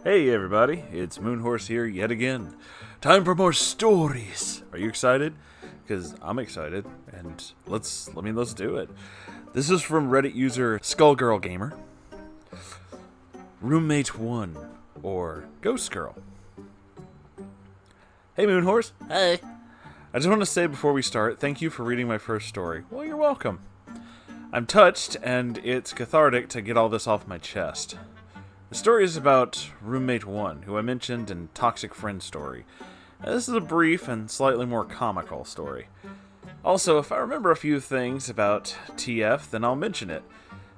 Hey everybody, it's Moonhorse here yet again. Time for more stories. Are you excited? Because I'm excited, and let's do it. This is from Reddit user Skullgirl Gamer. Roommate 1, or Ghost Girl. Hey Moonhorse. Hey. I just want to say before we start, thank you for reading my first story. Well, you're welcome. I'm touched, and it's cathartic to get all this off my chest. The story is about Roommate 1, who I mentioned in Toxic Friend Story. This is a brief and slightly more comical story. Also, if I remember a few things about TF, then I'll mention it.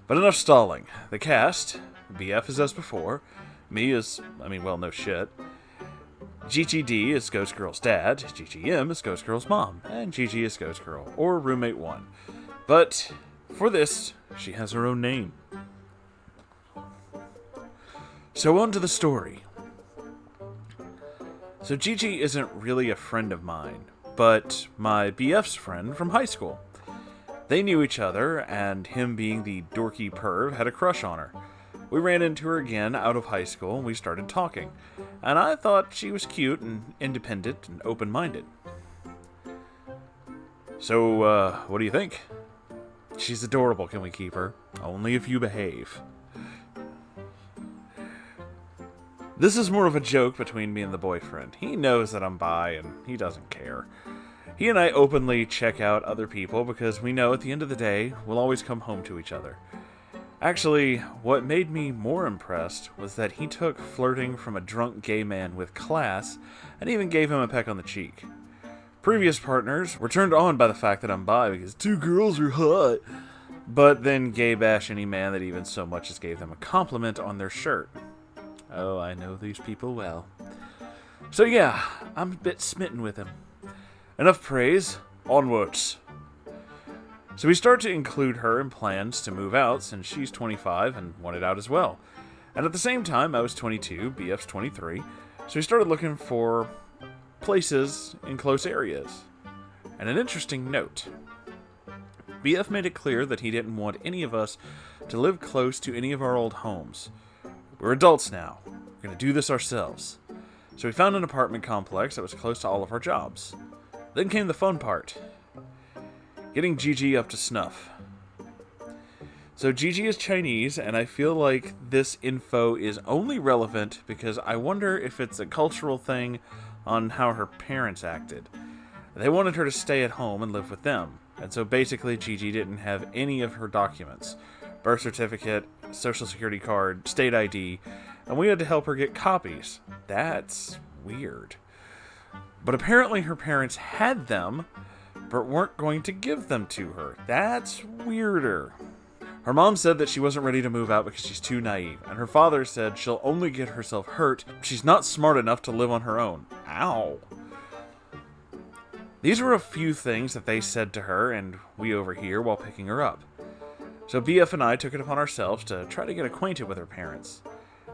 But enough stalling. The cast, BF is as before, me is, no shit. GGD is Ghost Girl's dad, GGM is Ghost Girl's mom, and GG is Ghost Girl, or Roommate 1. But, for this, she has her own name. So on to the story. So Gigi isn't really a friend of mine, but my BF's friend from high school. They knew each other, and him being the dorky perv had a crush on her. We ran into her again out of high school, and we started talking, and I thought she was cute and independent and open-minded. So, what do you think? She's adorable, can we keep her? Only if you behave. This is more of a joke between me and the boyfriend. He knows that I'm bi, and he doesn't care. He and I openly check out other people because we know at the end of the day, we'll always come home to each other. Actually, what made me more impressed was that he took flirting from a drunk gay man with class and even gave him a peck on the cheek. Previous partners were turned on by the fact that I'm bi because two girls are hot, but then gay bash any man that even so much as gave them a compliment on their shirt. Oh, I know these people well. So yeah, I'm a bit smitten with him. Enough praise, onwards. So we start to include her in plans to move out since she's 25 and wanted out as well. And at the same time, I was 22, BF's 23, so we started looking for places in close areas. And an interesting note. BF made it clear that he didn't want any of us to live close to any of our old homes. We're adults now. We're going to do this ourselves. So we found an apartment complex that was close to all of our jobs. Then came the fun part. Getting Gigi up to snuff. So Gigi is Chinese, and I feel like this info is only relevant because I wonder if it's a cultural thing on how her parents acted. They wanted her to stay at home and live with them, and so basically Gigi didn't have any of her documents. Birth certificate, social security card, state ID, and we had to help her get copies. That's weird. But apparently her parents had them, but weren't going to give them to her. That's weirder. Her mom said that she wasn't ready to move out because she's too naive, and her father said she'll only get herself hurt. She's not smart enough to live on her own. Ow. These were a few things that they said to her, and we overhear while picking her up. So BF and I took it upon ourselves to try to get acquainted with her parents.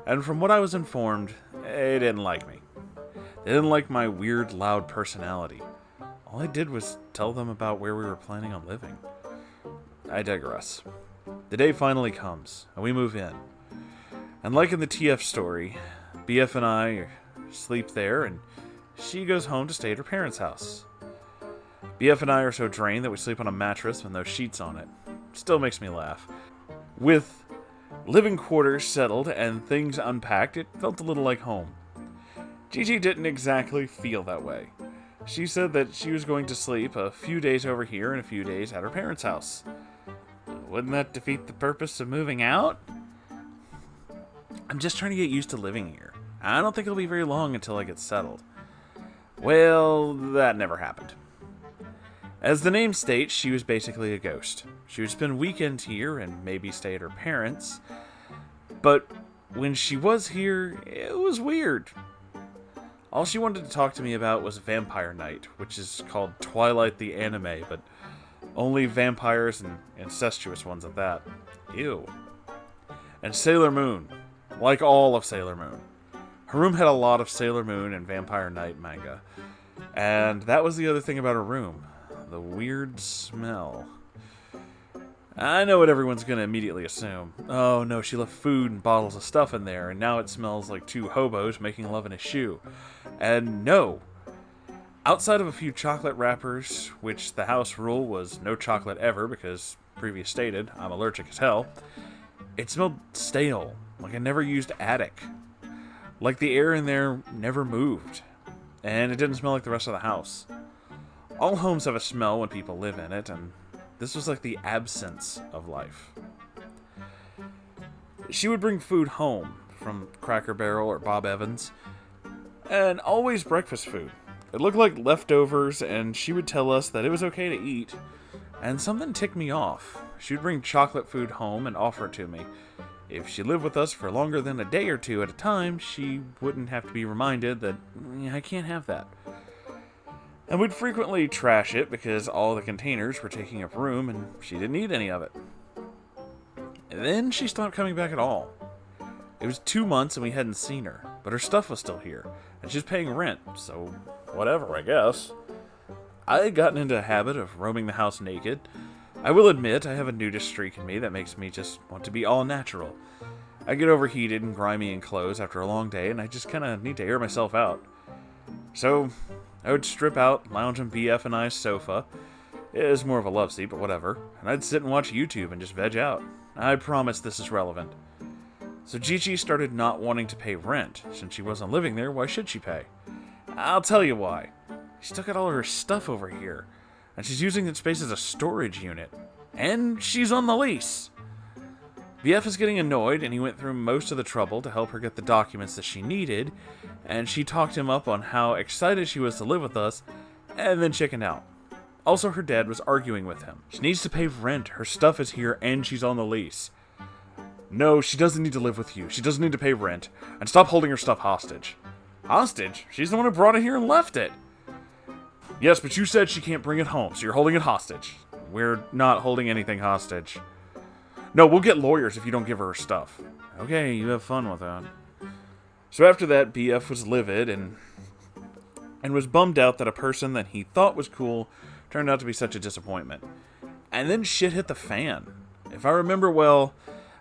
And from what I was informed, they didn't like me. They didn't like my weird, loud personality. All I did was tell them about where we were planning on living. I digress. The day finally comes, and we move in. And like in the TF story, BF and I sleep there, and she goes home to stay at her parents' house. BF and I are so drained that we sleep on a mattress with no sheets on it. Still makes me laugh. With living quarters settled and things unpacked, it felt a little like home. Gigi didn't exactly feel that way. She said that she was going to sleep a few days over here and a few days at her parents' house. Wouldn't that defeat the purpose of moving out? I'm just trying to get used to living here. I don't think it'll be very long until I get settled. Well, that never happened. As the name states, she was basically a ghost. She would spend weekends here and maybe stay at her parents'. But when she was here, it was weird. All she wanted to talk to me about was Vampire Night, which is called Twilight the Anime, but only vampires and incestuous ones at that. Ew. And Sailor Moon, like all of Sailor Moon. Her room had a lot of Sailor Moon and Vampire Night manga. And that was the other thing about her room. The weird smell. I know what everyone's going to immediately assume. Oh no, she left food and bottles of stuff in there, and now it smells like two hobos making love in a shoe. And no. Outside of a few chocolate wrappers, which the house rule was no chocolate ever because, previous stated, I'm allergic as hell, it smelled stale, like a never used attic. Like the air in there never moved. And it didn't smell like the rest of the house. All homes have a smell when people live in it, and this was like the absence of life. She would bring food home from Cracker Barrel or Bob Evans, and always breakfast food. It looked like leftovers, and she would tell us that it was okay to eat, and something ticked me off. She would bring chocolate food home and offer it to me. If she lived with us for longer than a day or two at a time, she wouldn't have to be reminded that, I can't have that. And we'd frequently trash it because all the containers were taking up room and she didn't eat any of it. And then she stopped coming back at all. It was 2 months and we hadn't seen her, but her stuff was still here, and she was paying rent, so whatever, I guess. I had gotten into a habit of roaming the house naked. I will admit I have a nudist streak in me that makes me just want to be all natural. I get overheated and grimy in clothes after a long day, and I just kind of need to air myself out. So I would strip out, lounge on BF and I's sofa. It is more of a love seat, but whatever. And I'd sit and watch YouTube and just veg out. I promise this is relevant. So Gigi started not wanting to pay rent. Since she wasn't living there, why should she pay? I'll tell you why. She took out all her stuff over here, and she's using that space as a storage unit. And she's on the lease. BF is getting annoyed, and he went through most of the trouble to help her get the documents that she needed, and she talked him up on how excited she was to live with us, and then chickened out. Also, her dad was arguing with him. She needs to pay rent, her stuff is here, and she's on the lease. No, she doesn't need to live with you. She doesn't need to pay rent, and stop holding her stuff hostage. Hostage? She's the one who brought it here and left it. Yes, but you said she can't bring it home, so you're holding it hostage. We're not holding anything hostage. No, we'll get lawyers if you don't give her stuff. Okay, you have fun with that. So after that, BF was livid and was bummed out that a person that he thought was cool turned out to be such a disappointment. And then shit hit the fan. If I remember well,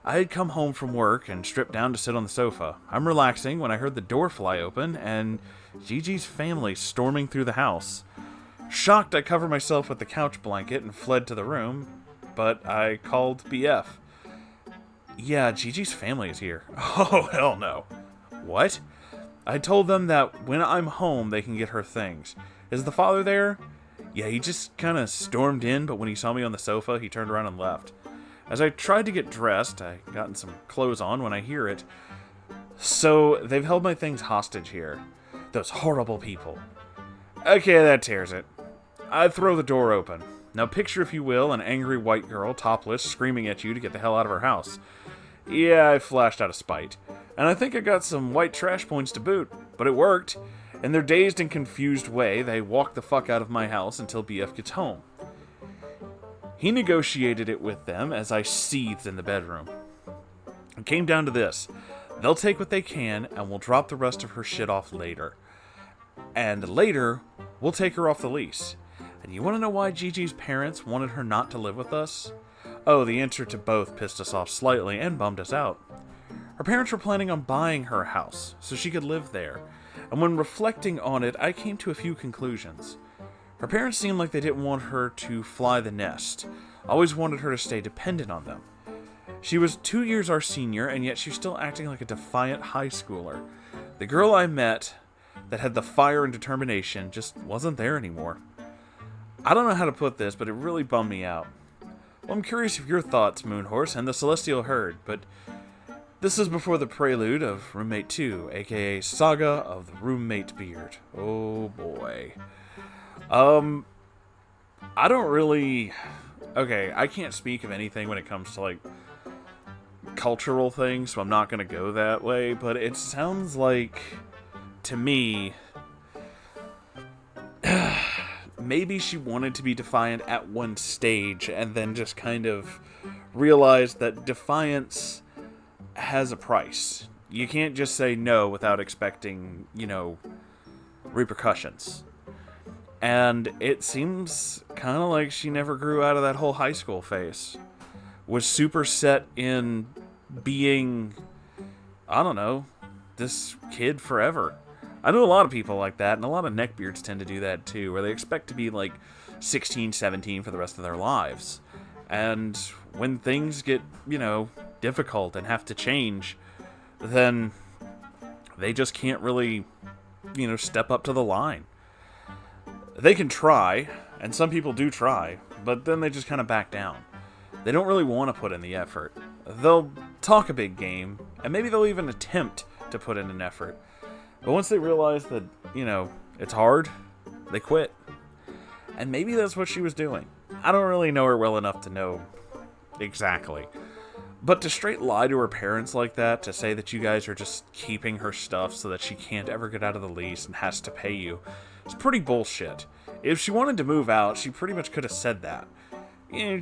I had come home from work and stripped down to sit on the sofa. I'm relaxing when I heard the door fly open and Gigi's family storming through the house. Shocked, I covered myself with the couch blanket and fled to the room, but I called BF. Yeah, Gigi's family is here. Oh, hell no. What? I told them that when I'm home, they can get her things. Is the father there? Yeah, he just kind of stormed in, but when he saw me on the sofa, he turned around and left. As I tried to get dressed, I gotten some clothes on when I hear it. So, they've held my things hostage here. Those horrible people. Okay, that tears it. I throw the door open. Now picture, if you will, an angry white girl, topless, screaming at you to get the hell out of her house. Yeah, I flashed out of spite. And I think I got some white trash points to boot. But it worked. In their dazed and confused way, they walked the fuck out of my house until BF gets home. He negotiated it with them as I seethed in the bedroom. It came down to this. They'll take what they can, and we'll drop the rest of her shit off later. And later, we'll take her off the lease. And you want to know why Gigi's parents wanted her not to live with us? Oh, the answer to both pissed us off slightly and bummed us out. Her parents were planning on buying her a house, so she could live there. And when reflecting on it, I came to a few conclusions. Her parents seemed like they didn't want her to fly the nest, always wanted her to stay dependent on them. She was 2 years our senior, and yet she was still acting like a defiant high schooler. The girl I met that had the fire and determination just wasn't there anymore. I don't know how to put this, but it really bummed me out. Well, I'm curious of your thoughts, Moonhorse, and the Celestial Herd, but this is before the prelude of Roommate 2, aka Saga of the Roommate Beard. Oh boy. I don't really... Okay, I can't speak of anything when it comes to, like, cultural things, so I'm not going to go that way, but it sounds like, to me, maybe she wanted to be defiant at one stage, and then just kind of realized that defiance has a price. You can't just say no without expecting, repercussions. And it seems kind of like she never grew out of that whole high school phase. was super set in being, I don't know, this kid forever. I know a lot of people like that, and a lot of neckbeards tend to do that too, where they expect to be like 16, 17 for the rest of their lives. And when things get, difficult and have to change, then they just can't really, step up to the line. They can try, and some people do try, but then they just kind of back down. They don't really want to put in the effort. They'll talk a big game, and maybe they'll even attempt to put in an effort. But once they realize that, it's hard, they quit. And maybe that's what she was doing. I don't really know her well enough to know exactly. But to straight lie to her parents like that, to say that you guys are just keeping her stuff so that she can't ever get out of the lease and has to pay you, it's pretty bullshit. If she wanted to move out, she pretty much could have said that.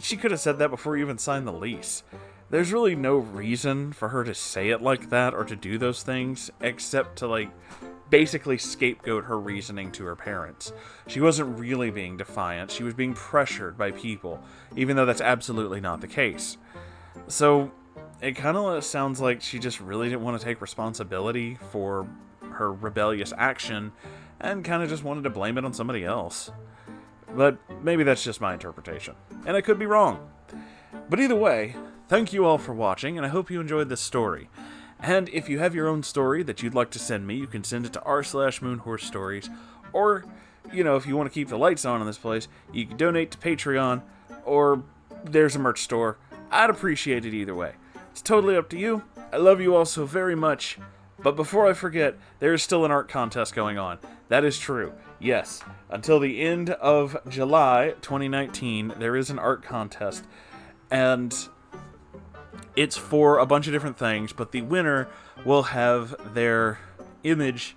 She could have said that before you even signed the lease. There's really no reason for her to say it like that or to do those things, except to, basically scapegoat her reasoning to her parents. She wasn't really being defiant. She was being pressured by people, even though that's absolutely not the case. So, it kind of sounds like she just really didn't want to take responsibility for her rebellious action and kind of just wanted to blame it on somebody else. But maybe that's just my interpretation, and I could be wrong. But either way, thank you all for watching, and I hope you enjoyed this story. And if you have your own story that you'd like to send me, you can send it to r/Moonhorse Stories, or, if you want to keep the lights on in this place, you can donate to Patreon, or there's a merch store. I'd appreciate it either way. It's totally up to you. I love you all so very much. But before I forget, there is still an art contest going on. That is true. Yes, until the end of July 2019, there is an art contest. And it's for a bunch of different things, but the winner will have their image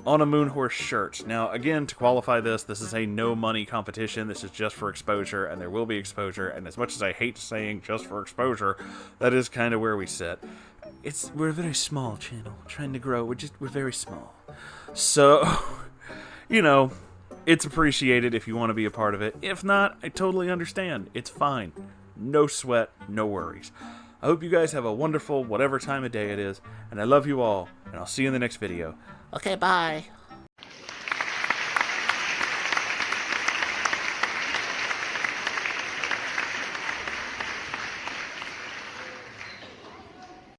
on a Moonhorse shirt. Now, again, to qualify this is a no-money competition. This is just for exposure, and there will be exposure. And as much as I hate saying just for exposure, that is kind of where we sit. We're a very small channel, trying to grow. We're very small. So, it's appreciated if you want to be a part of it. If not, I totally understand. It's fine. No sweat, no worries. I hope you guys have a wonderful whatever time of day it is, and I love you all, and I'll see you in the next video. Okay, bye.